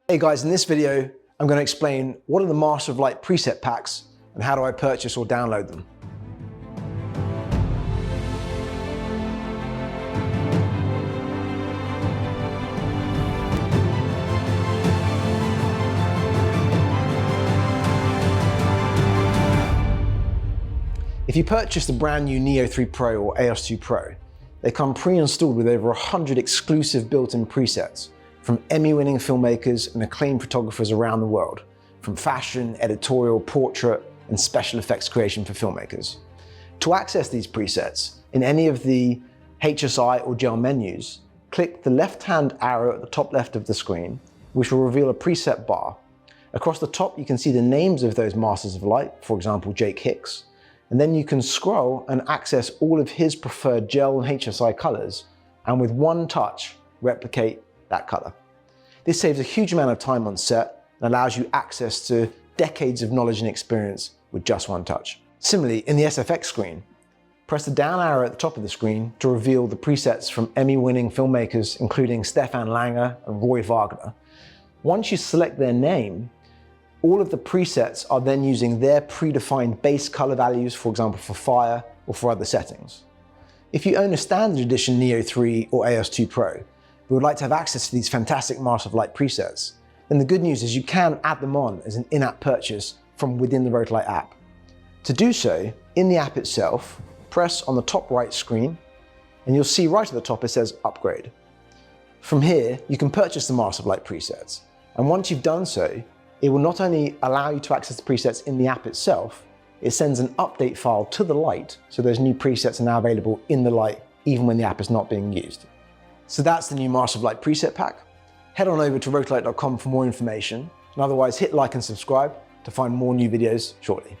Hey guys, in this video, I'm going to explain what are the Master of Light preset packs and how do I purchase or download them. If you purchase the brand new Neo 3 Pro or AEOS 2 Pro, they come pre-installed with over 100 exclusive built-in presets from Emmy-winning filmmakers and acclaimed photographers around the world, from fashion, editorial, portrait, and special effects creation for filmmakers. To access these presets in any of the HSI or gel menus, click the left-hand arrow at the top left of the screen, which will reveal a preset bar. Across the top, you can see the names of those Masters of Light, for example, Jake Hicks, and then you can scroll and access all of his preferred gel and HSI colors, and with one touch, replicate that color. This saves a huge amount of time on set and allows you access to decades of knowledge and experience with just one touch. Similarly, in the SFX screen, press the down arrow at the top of the screen to reveal the presets from Emmy-winning filmmakers including Stefan, Lange, and Roy Wagner. Once you select their name, all of the presets are then using their predefined base color values, for example, for fire or for other settings. If you own a standard edition Neo 3 or AEOS 2 Pro, but would like to have access to these fantastic Master of Light presets, then the good news is you can add them on as an in-app purchase from within the Rotolight app. To do so, in the app itself, press on the top right screen, and you'll see right at the top it says Upgrade. From here, you can purchase the Master of Light presets, and once you've done so, it will not only allow you to access the presets in the app itself, it sends an update file to the Light, so those new presets are now available in the Light even when the app is not being used. So that's the new Master of Light preset pack. Head on over to rotolight.com for more information, and otherwise hit like and subscribe to find more new videos shortly.